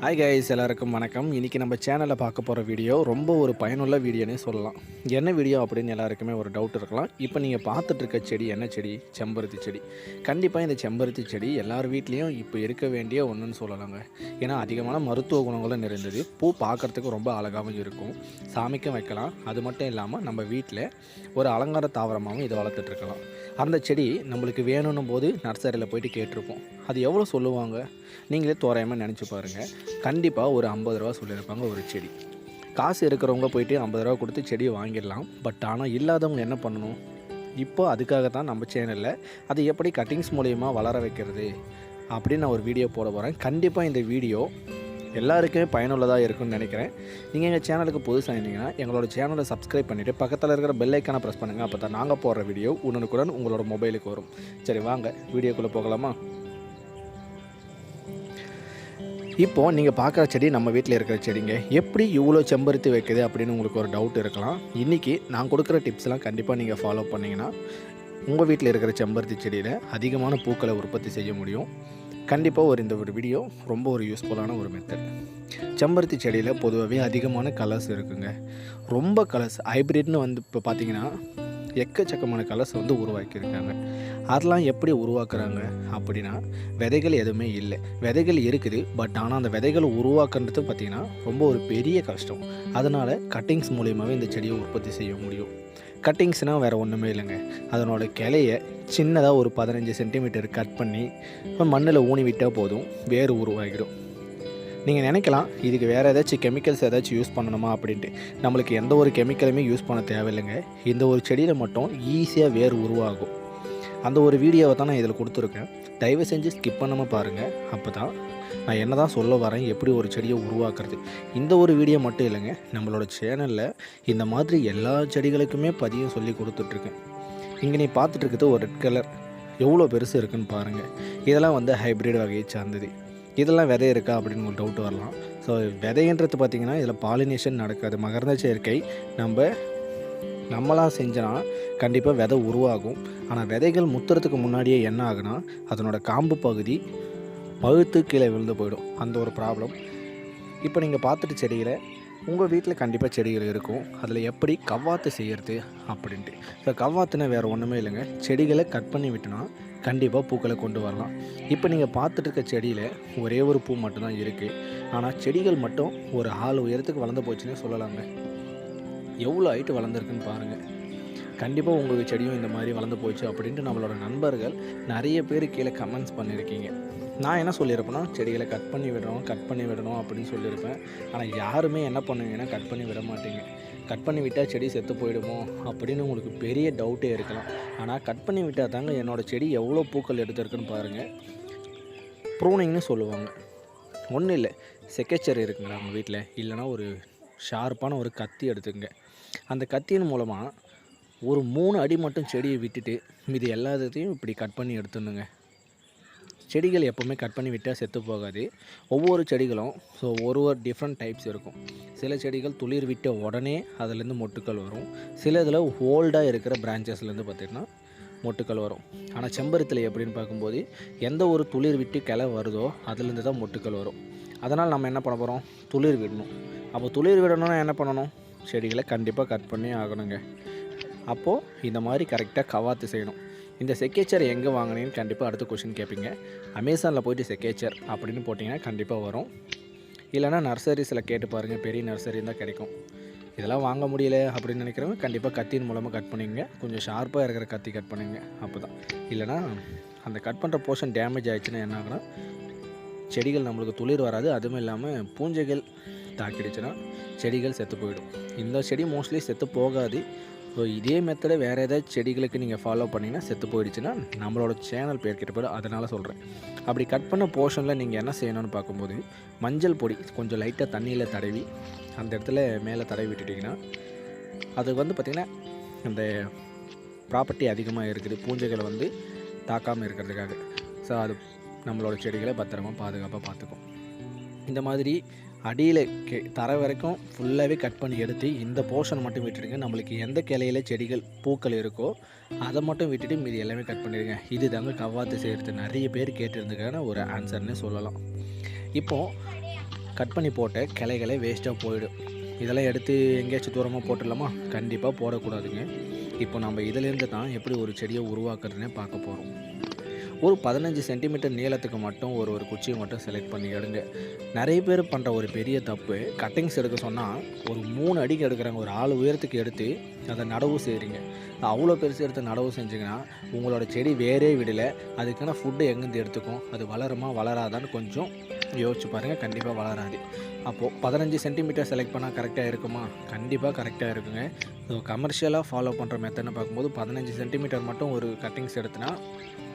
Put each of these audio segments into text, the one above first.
Hi guys, எல்லாருக்கும் வணக்கம். இன்றைக்கி நம்ம சேனலில் பார்க்க போகிற வீடியோ ரொம்ப ஒரு பயனுள்ள வீடியோனே சொல்லலாம். என்ன வீடியோ அப்படின்னு எல்லாருக்குமே ஒரு டவுட் இருக்கலாம். இப்போ நீங்கள் பார்த்துட்ருக்க செடி என்ன செடி? செம்பருத்தி செடி. கண்டிப்பாக இந்த செம்பருத்தி செடி எல்லார் வீட்லேயும் இப்போ இருக்க வேண்டிய ஒன்றுன்னு சொல்லலாங்க. ஏன்னா அதிகமான மருத்துவ குணங்களும் நிறைந்தது. பூ பார்க்குறதுக்கு ரொம்ப அழகாகவும் இருக்கும், சாமிக்கும் வைக்கலாம். அது மட்டும் இல்லாமல் நம்ம வீட்டில் ஒரு அலங்கார தாவரமாகவும் இதை வளர்த்துட்ருக்கலாம். அந்த செடி நம்மளுக்கு வேணும்னும் போது நர்சரியில் போயிட்டு கேட்டிருப்போம். அது எவ்வளோ சொல்லுவாங்க? நீங்களே தோராயமாக நினச்சி பாருங்கள். கண்டிப்பாக ஒரு 50 ரூபா சொல்லியிருப்பாங்க ஒரு செடி. காசு இருக்கிறவங்க போயிட்டு 50 ரூபா கொடுத்து செடியை வாங்கிடலாம். பட் ஆனால் இல்லாதவங்க என்ன பண்ணணும்? இப்போ அதுக்காக தான் நம்ம சேனலில் அதை எப்படி கட்டிங்ஸ் மூலயமா வளர வைக்கிறது அப்படின்னு நான் ஒரு வீடியோ போட போகிறேன். கண்டிப்பாக இந்த வீடியோ எல்லாருக்குமே பயனுள்ளதாக இருக்குன்னு நினைக்கிறேன். நீங்கள் எங்கள் சேனலுக்கு புதுசாக இருந்தீங்கன்னா எங்களோட சேனலை சப்ஸ்கிரைப் பண்ணிவிட்டு பக்கத்தில் இருக்கிற பெல் ஐக்கானை ப்ரெஸ் பண்ணுங்கள். அப்போ தான் நாங்கள் போடுற வீடியோ உடனுக்குடன் உங்களோட மொபைலுக்கு வரும். சரி, வாங்க வீடியோக்குள்ளே போகலாமா? இப்போது நீங்கள் பார்க்குற செடி நம்ம வீட்டில் இருக்கிற செடிங்க. எப்படி இவ்வளோ செம்பருத்தி வைக்குது அப்படின்னு உங்களுக்கு ஒரு டவுட் இருக்கலாம். இன்றைக்கி நான் கொடுக்குற டிப்ஸ்லாம் கண்டிப்பாக நீங்கள் ஃபாலோ பண்ணிங்கன்னா உங்கள் வீட்டில் இருக்கிற செம்பருத்தி செடியில் அதிகமான பூக்களை உற்பத்தி செய்ய முடியும். கண்டிப்பாக இந்த ஒரு வீடியோ ரொம்ப ஒரு யூஸ்ஃபுல்லான ஒரு மெத்தட். செம்பருத்தி செடியில் பொதுவாகவே அதிகமான கலர்ஸ் இருக்குங்க. ரொம்ப கலர்ஸ் ஹைப்ரிட்னு இப்போ பார்த்திங்கன்னா எக்கச்சக்கமான கலர்ஸ் உருவாக்கியிருக்காங்க. அதெல்லாம் எப்படி உருவாக்குறாங்க அப்படின்னா, விதைகள் எதுவுமே இல்லை. விதைகள் இருக்குது, பட் ஆனால் அந்த விதைகளை உருவாக்குறது பார்த்திங்கன்னா ரொம்ப ஒரு பெரிய கஷ்டம். அதனால் கட்டிங்ஸ் மூலியமாகவே இந்த செடியை உற்பத்தி செய்ய முடியும். கட்டிங்ஸ்னால் வேறு ஒன்றுமே இல்லைங்க. அதனோட கிளையை சின்னதாக ஒரு 15 சென்டிமீட்டர் கட் பண்ணி மண்ணில் ஊனி விட்டால் போதும், வேறு உருவாகிடும். நீங்கள் நினைக்கலாம், இதுக்கு வேறு ஏதாச்சும் கெமிக்கல்ஸ் ஏதாச்சும் யூஸ் பண்ணணுமா அப்படின்ட்டு. நம்மளுக்கு எந்த ஒரு கெமிக்கலுமே யூஸ் பண்ண தேவையில்லைங்க. இந்த ஒரு செடியில் மட்டும் ஈஸியாக வேர் உருவாகும். அந்த ஒரு வீடியோவை தான் நான் இதில் கொடுத்துருக்கேன். தயவு செஞ்சு ஸ்கிப் பண்ணாமல் பாருங்கள். அப்போ தான் நான் என்ன தான் சொல்ல வரேன், எப்படி ஒரு செடியை உருவாக்குறது. இந்த ஒரு வீடியோ மட்டும் இல்லைங்க, நம்மளோட சேனலில் இந்த மாதிரி எல்லா செடிகளுக்குமே பதியம் சொல்லி கொடுத்துட்ருக்கேன். இங்கே நீ பார்த்துட்ருக்குது ஒரு ரெட் கலர் எவ்வளோ பெருசு இருக்குதுன்னு பாருங்கள். இதெல்லாம் ஹைப்ரிட் வகையை சார்ந்தது. இதெல்லாம் விதை இருக்கா அப்படின்னு உங்களுக்கு டவுட் வரலாம். ஸோ விதைன்றது பார்த்திங்கன்னா இதில் பாலினேஷன் நடக்காது. மகரந்த சேர்க்கை நம்மளாக செஞ்சோன்னா கண்டிப்பாக விதை உருவாகும். ஆனால் விதைகள் முத்துறதுக்கு முன்னாடியே என்ன ஆகுனா, அதனோட காம்பு பகுதி பழுத்து கீழே விழுந்து போயிடும். அந்த ஒரு ப்ராப்ளம். இப்போ நீங்கள் பார்த்துட்டு செடிகளை உங்கள் வீட்டில் கண்டிப்பாக செடிகள் இருக்கும். அதில் எப்படி கவ்வாத்து செய்கிறது அப்படின்ட்டு. இப்போ கவ்வாத்துனா வேறு ஒன்றுமே இல்லைங்க. செடிகளை கட் பண்ணி விட்டோன்னா கண்டிப்பாக பூக்களை கொண்டு வரலாம். இப்போ நீங்கள் பார்த்துட்டு இருக்க செடியில் ஒரே ஒரு பூ மட்டும்தான் இருக்குது. ஆனால் செடிகள் மட்டும் ஒரு 6 உயரத்துக்கு வளர்ந்து போச்சுன்னே சொல்லலாங்க. எவ்வளோ ஹைட்டு வளர்ந்துருக்குன்னு பாருங்கள். கண்டிப்பாக உங்களுக்கு செடியும் இந்த மாதிரி வளர்ந்து போச்சு அப்படின்ட்டு நம்மளோட நண்பர்கள் நிறைய பேர் கீழே கமெண்ட்ஸ் பண்ணியிருக்கீங்க. நான் என்ன சொல்லியிருப்பேன்னா, செடிகளை கட் பண்ணி விடணும் அப்படின்னு சொல்லியிருப்பேன். ஆனால் யாருமே என்ன பண்ணுவீங்கன்னா கட் பண்ணி விட மாட்டீங்க. கட் பண்ணி விட்டால் செடி செத்து போயிடுமோ அப்படின்னு உங்களுக்கு பெரிய டவுட்டே இருக்கலாம். ஆனால் கட் பண்ணி விட்டால் தாங்க என்னோடய செடி எவ்வளோ பூக்கள் எடுத்துருக்குன்னு பாருங்கள். ப்ரூனிங்னு சொல்லுவாங்க. ஒன்றும் இல்லை, செக்கச்சர் இருக்குங்களா உங்கள் வீட்டில்? இல்லைனா ஒரு ஷார்ப்பான ஒரு கத்தி எடுத்துங்க. அந்த கத்தியின் மூலமாக ஒரு 3 அடி மட்டும் செடியை விட்டுட்டு மீதி எல்லாத்தையும் இப்படி கட் பண்ணி எடுத்துடணுங்க. செடிகள் எப்போவுமே கட் பண்ணி விட்டால் செத்து போகாது. ஒவ்வொரு செடிகளும் ஒரு டிஃப்ரெண்ட் டைப்ஸ் இருக்கும். சில செடிகள் துளிர் விட்ட உடனே அதுலேருந்து மொட்டுக்கள் வரும். சில இதில் ஓல்டாக இருக்கிற பிரான்ச்சஸ்லேருந்து பார்த்திங்கன்னா மொட்டுக்கள் வரும். ஆனால் செம்பருத்தியில் எப்படின்னு பார்க்கும்போது எந்த ஒரு துளிர் விட்டு கிளை வருதோ அதுலேருந்து தான் மொட்டுக்கள் வரும். அதனால் நம்ம என்ன பண்ண போகிறோம்? துளிர் விடணும். அப்போ துளிர் விடணும்னா என்ன பண்ணணும்? செடிகளை கண்டிப்பாக கட் பண்ணி ஆகணுங்க. அப்போது இந்த மாதிரி கரெக்டாக கவாத்து செய்யணும். இந்த செக்கேச்சர் எங்கே வாங்கினேன்னு கண்டிப்பாக அடுத்த கொஷின் கேட்பீங்க. அமேசானில் போய்ட்டு செக்கேச்சர் அப்படின்னு போட்டிங்கன்னா கண்டிப்பாக வரும். இல்லைனா நர்சரிஸில் கேட்டு பாருங்கள், பெரிய நர்சரி தான் கிடைக்கும். இதெல்லாம் வாங்க முடியல அப்படின்னு நினைக்கிறவங்க கண்டிப்பாக கத்தியின் மூலமாக கட் பண்ணிங்க. கொஞ்சம் ஷார்ப்பாக இருக்கிற கத்தி கட் பண்ணுங்க. அப்போ தான். இல்லைனா அந்த கட் பண்ணுற போர்ஷன் டேமேஜ் ஆகிடுச்சுன்னா என்ன ஆகுனா, செடிகள் நம்மளுக்கு துளிர் வராது. அதுவும் இல்லாமல் பூஞ்சைகள் தாக்கிடுச்சுன்னா செடிகள் செத்து போயிடும். இந்த செடி மோஸ்ட்லி செத்து போகாது. ஸோ இதே மெத்தடை வேறு ஏதாச்சும் செடிகளுக்கு நீங்கள் ஃபாலோ பண்ணிங்கன்னா செத்து போயிடுச்சுன்னா நம்மளோட சேனல் பேர் கிட்ட போய்டும். அதனால் சொல்கிறேன். அப்படி கட் பண்ண போர்ஷனில் நீங்கள் என்ன செய்யணும்னு பார்க்கும்போது, மஞ்சள் பொடி கொஞ்சம் லைட்டாக தண்ணியில் தடவி அந்த இடத்துல மேலே தடவி விட்டுட்டிங்கன்னா அது பார்த்திங்கன்னா அந்த ப்ராப்பர்ட்டி அதிகமாக இருக்குது, பூஞ்சைகளை தாக்காமல் இருக்கிறதுக்காக. ஸோ அது நம்மளோட செடிகளை பத்திரமாக பாதுகாப்பாக பார்த்துக்கும். இந்த மாதிரி அடியில் தர வரைக்கும் ஃபுல்லாகவே கட் பண்ணி எடுத்து இந்த போர்ஷன் மட்டும் விட்டுடுங்க. நம்மளுக்கு எந்த கிளையில் செடிகள் பூக்கள் இருக்கோ அதை மட்டும் விட்டுட்டு மீதி எல்லாமே கட் பண்ணிடுங்க. இது தாங்க கவ்வாத்து செய்கிறது நிறைய பேர் கேட்டிருந்துக்கான ஒரு ஆன்சர்னு சொல்லலாம். இப்போது கட் பண்ணி போட்ட கிளைகளே வேஸ்ட்டாக போயிடும். இதெல்லாம் எடுத்து எங்கேயாச்சும் தூரமாக போட்டுடலாமா? கண்டிப்பாக போடக்கூடாதுங்க. இப்போ நம்ம இதிலேருந்து தான் எப்படி ஒரு செடியை உருவாக்குறதுனே பார்க்க போகிறோம். ஒரு 15 சென்டிமீட்டர் நீளத்துக்கு மட்டும் ஒரு குச்சியை மட்டும் செலக்ட் பண்ணி எடுங்க. நிறைய பேர் பண்ணுற ஒரு பெரிய தப்பு, கட்டிங்ஸ் எடுக்க சொன்னால் ஒரு 3 அடிக்கு எடுக்கிறாங்க. ஒரு ஆள் உயரத்துக்கு எடுத்து அதை நடவு செய்கிறீங்க. அவ்வளோ பெருசு எடுத்து நடவு செஞ்சிங்கன்னா உங்களோட செடி வேறே விடலை. அதுக்கான ஃபுட்டு எங்கேருந்து எடுத்துக்கும்? அது வளருமா வளராதான்னு கொஞ்சம் யோசிச்சு பாருங்கள். கண்டிப்பாக வளராது. அப்போது 15 சென்டிமீட்டர் செலக்ட் பண்ணால் கரெக்டாக இருக்குமா? கண்டிப்பாக கரெக்டாக இருக்குங்க. ஸோ கமர்ஷியலாக ஃபாலோ பண்ணுற மெத்தட்னு பார்க்கும்போது 15 சென்டிமீட்டர் மட்டும் ஒரு கட்டிங்ஸ் எடுத்துனா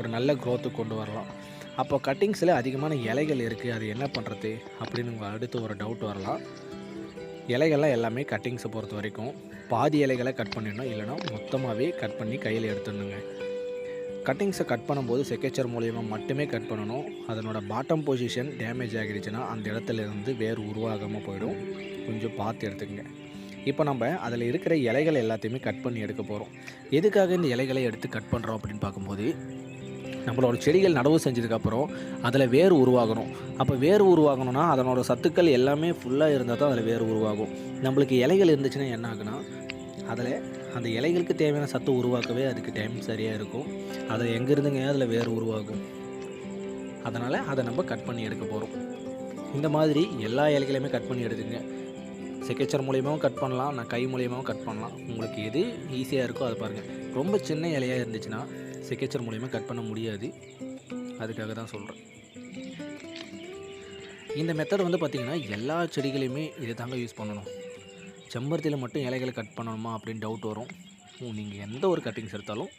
ஒரு நல்ல க்ரோத்து கொண்டு வரலாம். அப்போ கட்டிங்ஸில் அதிகமான இலைகள் இருக்குது, அது என்ன பண்ணுறது அப்படின்னு உங்கள் அடுத்து ஒரு டவுட் வரலாம். இலைகள்லாம் எல்லாமே கட்டிங்ஸை பொறுத்த வரைக்கும் பாதி இலைகளை கட் பண்ணிடணும், இல்லைனா மொத்தமாகவே கட் பண்ணி கையில் எடுத்துடணுங்க. கட்டிங்ஸை கட் பண்ணும்போது செக்கேச்சர் மூலிமா மட்டுமே கட் பண்ணணும். அதனோட பாட்டம் பொசிஷன் டேமேஜ் ஆகிடுச்சுன்னா அந்த இடத்துல இருந்து வேறு உருவாகாமல் போயிடும். கொஞ்சம் பார்த்து எடுத்துக்கங்க. இப்போ நம்ம அதில் இருக்கிற இலைகளை எல்லாத்தையுமே கட் பண்ணி எடுக்க போகிறோம். எதுக்காக இந்த இலைகளை எடுத்து கட் பண்ணுறோம் அப்படின்னு பார்க்கும்போது, நம்மளோட செடிகள் நடவு செஞ்சதுக்கப்புறம் அதில் வேர் உருவாகணும். அப்போ வேர் உருவாகணும்னா அதனோட சத்துக்கள் எல்லாமே ஃபுல்லாக இருந்தால் தான் அதில் வேர் உருவாகும். நம்மளுக்கு இலைகள் இருந்துச்சுன்னா என்ன ஆகுனா, அதில் அந்த இலைகளுக்கு தேவையான சத்து உருவாக்கவே அதுக்கு டைம் சரியாக இருக்கும். அதில் எங்கேருந்துங்க அதில் வேர் உருவாகும். அதனால் அதை நம்ம கட் பண்ணி எடுக்க போகிறோம். இந்த மாதிரி எல்லா இலைகளையுமே கட் பண்ணி எடுத்துங்க. செக்கேச்சர் மூலியமாகவும் கட் பண்ணலாம், நான் கை மூலியமாகவும் கட் பண்ணலாம். உங்களுக்கு எது ஈஸியாக இருக்கோ அதை பாருங்கள். ரொம்ப சின்ன இலையாக இருந்துச்சுன்னா செக்கேச்சர் மூலிமா கட் பண்ண முடியாது. அதுக்காக தான் சொல்கிறேன். இந்த மெத்தட் வந்து பார்த்திங்கன்னா எல்லா செடிகளையுமே இது தாங்க யூஸ் பண்ணணும். செம்பருத்தியில் மட்டும் இலைகளை கட் பண்ணணுமா அப்படின்னு டவுட் வரும். நீங்கள் எந்த ஒரு கட்டிங்ஸ் எடுத்தாலும்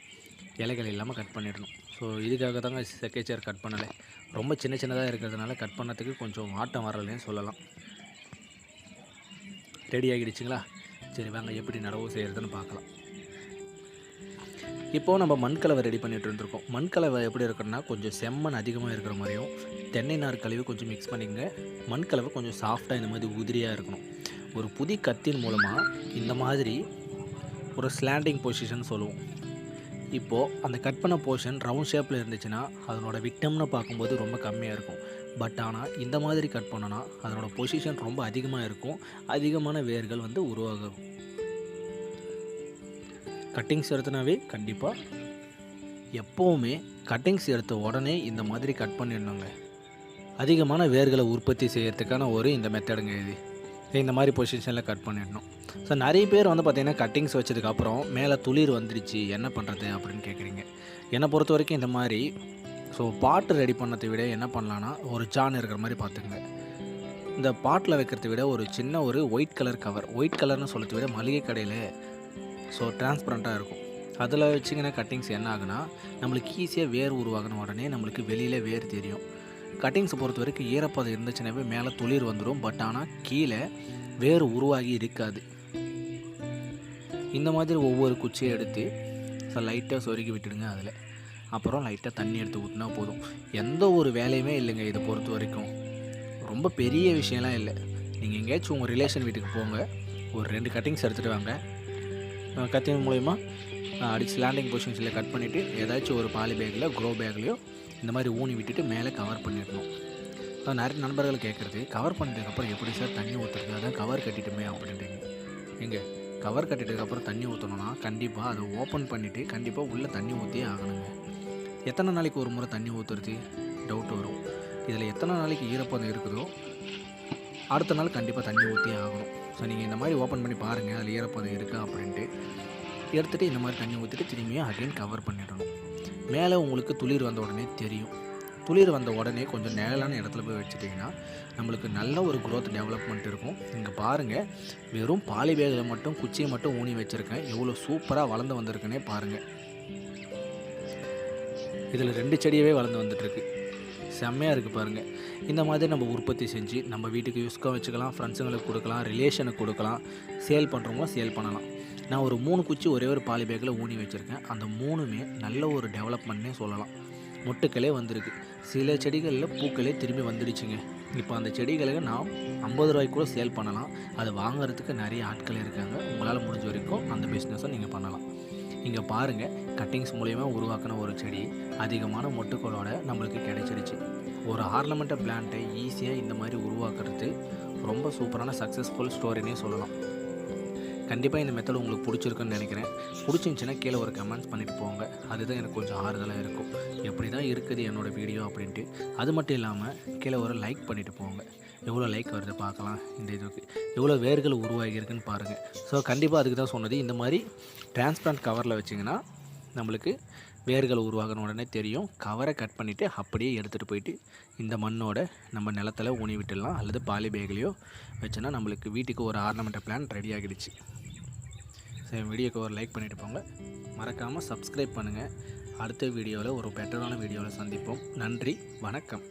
இலைகள் இல்லாமல் கட் பண்ணிடணும். ஸோ இதுக்காக தாங்க செக்கேச்சர் கட் பண்ணலை. ரொம்ப சின்ன சின்னதாக இருக்கிறதுனால கட் பண்ணதுக்கு கொஞ்சம் ஆட்டம் வரலைன்னு சொல்லலாம். ரெடி ஆகிடுச்சிங்களா? சரி வாங்க எப்படி நடவு செய்கிறதுன்னு பார்க்கலாம். இப்போது நம்ம மண்கலவை ரெடி பண்ணிகிட்டு இருந்திருக்கோம். மண்கலவை எப்படி இருக்குன்னா கொஞ்சம் செம்மண் அதிகமாக இருக்கிற மாதிரியும் தென்னை நார் கழிவு கொஞ்சம் மிக்ஸ் பண்ணிங்க. மண்கலவை கொஞ்சம் சாஃப்டாக இந்த மாதிரி உதிரியாக இருக்கணும். ஒரு புதி கத்தின் மூலமாக இந்த மாதிரி ஒரு ஸ்லாண்டிங் பொசிஷன் சொல்லுவோம். இப்போது அந்த கட் பண்ண போர்ஷன் ரவுண்ட் ஷேப்பில் இருந்துச்சுன்னா அதனோட விட்டம்னு பார்க்கும்போது ரொம்ப கம்மியாக இருக்கும். பட் ஆனால் இந்த மாதிரி கட் பண்ணோன்னா அதனோட பொசிஷன் ரொம்ப அதிகமாக இருக்கும். அதிகமான வேர்கள் வந்து உருவாகும். கட்டிங்ஸ் எடுத்தனாவே கண்டிப்பாக எப்போவுமே கட்டிங்ஸ் எடுத்த உடனே இந்த மாதிரி கட் பண்ணிடணுங்க. அதிகமான வேர்களை உற்பத்தி செய்கிறதுக்கான இந்த மெத்தடுங்க இது. இந்த மாதிரி பொசிஷனில் கட் பண்ணிடணும். ஸோ நிறைய பேர் வந்து பார்த்திங்கன்னா கட்டிங்ஸ் வச்சதுக்கப்புறம் மேலே துளிர் வந்துடுச்சு என்ன பண்ணுறது அப்படின்னு கேட்குறீங்க. என்னை பொறுத்த வரைக்கும் இந்த மாதிரி பாட்டு ரெடி பண்ணதை விட என்ன பண்ணலான்னா ஒரு ஜான் இருக்கிற மாதிரி பார்த்துங்க. இந்த பாட்டில் வைக்கிறத விட ஒரு சின்ன ஒயிட் கலர் கவர், ஒயிட் கலர்னு சொல்கிறத விட மளிகை கடையில் டிரான்ஸ்பரண்ட்டாக இருக்கும். அதில் வச்சிங்கன்னா கட்டிங்ஸ் என்ன ஆகுனா நம்மளுக்கு ஈஸியாக வேர் உருவாகின உடனே நம்மளுக்கு வெளியில் வேர் தெரியும். கட்டிங்ஸை பொறுத்த வரைக்கும் ஈரப்பதம் இருந்துச்சுனாவே மேலே துளிர் வந்துடும். பட் ஆனால் கீழே வேர் உருவாகி இருக்காது. இந்த மாதிரி ஒவ்வொரு குச்சியை எடுத்து லைட்டாக சொருகி விட்டுடுங்க. அதில் அப்புறம் லைட்டாக தண்ணி எடுத்து ஊற்றினா போதும். எந்த ஒரு வேலையுமே இல்லைங்க. இதை பொறுத்த வரைக்கும் ரொம்ப பெரிய விஷயம்லாம் இல்லை. நீங்கள் எங்கேயாச்சும் உங்கள் ரிலேஷன் வீட்டுக்கு போங்க, ஒரு 2 கட்டிங்ஸ் எடுத்துகிட்டு வாங்க. கத்தின் மூலயமா அடிச்சு லேண்டிங் பொசிஷன்ஸில் கட் பண்ணிவிட்டு ஏதாச்சும் ஒரு பாலி பேக்கில் க்ரோ பேக்லேயோ இந்த மாதிரி ஊனி விட்டுட்டு மேலே கவர் பண்ணிடணும். நிறைய நண்பர்கள் கேட்குறது, கவர் பண்ணதுக்கப்புறம் எப்படி சார் தண்ணி ஊற்றுறது? அதான் கவர் கட்டிட்டுமே அப்படின்றீங்க. எங்கே கவர் கட்டிட்டதுக்கப்புறம் தண்ணி ஊற்றணுன்னா கண்டிப்பாக அதை ஓப்பன் பண்ணிவிட்டு கண்டிப்பாக உள்ளே தண்ணி ஊற்றியே ஆகணுங்க. எத்தனை நாளைக்கு ஒரு முறை தண்ணி ஊற்றுறது டவுட் வரும். இதில் எத்தனை நாளைக்கு ஈரப்பதம் இருக்குதோ அடுத்த நாள் கண்டிப்பாக தண்ணி ஊற்றியே ஆகணும். ஸோ நீங்கள் இந்த மாதிரி ஓப்பன் பண்ணி பாருங்கள் அதில் ஈரப்பதம் இருக்கா அப்படின்ட்டு. எடுத்துகிட்டு இந்த மாதிரி தண்ணி ஊற்றிட்டு திரும்பியும் அகைன் கவர் பண்ணிடணும். மேலே உங்களுக்கு துளிர் வந்த உடனே தெரியும். துளிர் வந்த உடனே கொஞ்சம் நிழலான இடத்துல போய் வச்சுட்டிங்கன்னா நம்மளுக்கு நல்ல ஒரு க்ரோத் டெவலப்மெண்ட் இருக்கும். இங்கே பாருங்கள், வெறும் பாலி பேக்கில் மட்டும் குச்சியை மட்டும் ஊனி வச்சுருக்கேன். எவ்வளோ சூப்பராக வளர்ந்து வந்திருக்குன்னே பாருங்கள். இதில் 2 செடியவே வளர்ந்து வந்துட்டுருக்கு. செம்மையாக இருக்குது பாருங்கள். இந்த மாதிரி நம்ம உற்பத்தி செஞ்சு நம்ம வீட்டுக்கு யூஸ்க்காக வச்சுக்கலாம், ஃப்ரெண்ட்ஸுங்களுக்கு கொடுக்கலாம், ரிலேஷனுக்கு கொடுக்கலாம், சேல் பண்ணுறவங்களும் சேல் பண்ணலாம். நான் ஒரு 3 குச்சி ஒரே ஒரு பாலி பேக்கில் ஊனி வச்சுருக்கேன். அந்த 3மே நல்ல ஒரு டெவலப்மெண்ட்னே சொல்லலாம். மொட்டுக்களே வந்திருக்கு. சில செடிகளில் பூக்களே திரும்பி வந்துடுச்சுங்க. இப்போ அந்த செடிகளை நான் 50 ரூபாய்க்கு கூட சேல் பண்ணலாம். அதை வாங்குறதுக்கு நிறைய ஆட்கள் இருக்காங்க. உங்களால் முடிஞ்ச வரைக்கும் அந்த பிஸ்னஸை நீங்கள் பண்ணலாம். இங்கே பாருங்கள், கட்டிங்ஸ் மூலயமா உருவாக்கின ஒரு செடி அதிகமான மொட்டுக்களோட நம்மளுக்கு கிடைச்சிருச்சு. ஒரு ஆர்னமெண்டல் பிளான்ட்டை ஈஸியாக இந்த மாதிரி உருவாக்குறது ரொம்ப சூப்பரான சக்ஸஸ்ஃபுல் ஸ்டோரினே சொல்லலாம். கண்டிப்பாக இந்த மெத்தட் உங்களுக்கு பிடிச்சிருக்குன்னு நினைக்கிறேன். பிடிச்சிருந்துச்சின்னா கீழே ஒரு கமெண்ட்ஸ் பண்ணிவிட்டு போங்க. அதுதான் எனக்கு கொஞ்சம் ஆறுதலாக இருக்கும். எப்படி தான் இருக்குது என்னோடய வீடியோ அப்படின்ட்டு. அது மட்டும் இல்லாமல் கீழே ஒரு லைக் பண்ணிவிட்டு போங்க. எவ்வளோ லைக் வருது பார்க்கலாம். இந்த இதுக்கு எவ்வளோ வேர்கள் உருவாகியிருக்குன்னு பாருங்கள். ஸோ கண்டிப்பாக அதுக்கு தான் சொன்னது. இந்த மாதிரி டிரான்ஸ்பரண்ட் கவரில் வச்சிங்கன்னா நம்மளுக்கு வேர்கள் உருவாகின உடனே தெரியும். கவரை கட் பண்ணிவிட்டு அப்படியே எடுத்துகிட்டு போயிட்டு இந்த மண்ணோட நம்ம நிலத்தில் ஊனி விட்டுடலாம். அல்லது பாலி பேக்லேயோ வச்சோன்னா நம்மளுக்கு வீட்டுக்கு ஒரு ஆர்னமெண்டல் பிளான் ரெடி ஆகிடுச்சு. சரி, வீடியோக்கு ஒரு லைக் பண்ணிவிட்டு போங்க. மறக்காமல் சப்ஸ்கிரைப் பண்ணுங்கள். அடுத்த வீடியோவில் ஒரு பெட்டரான வீடியோவில் சந்திப்போம். நன்றி, வணக்கம்.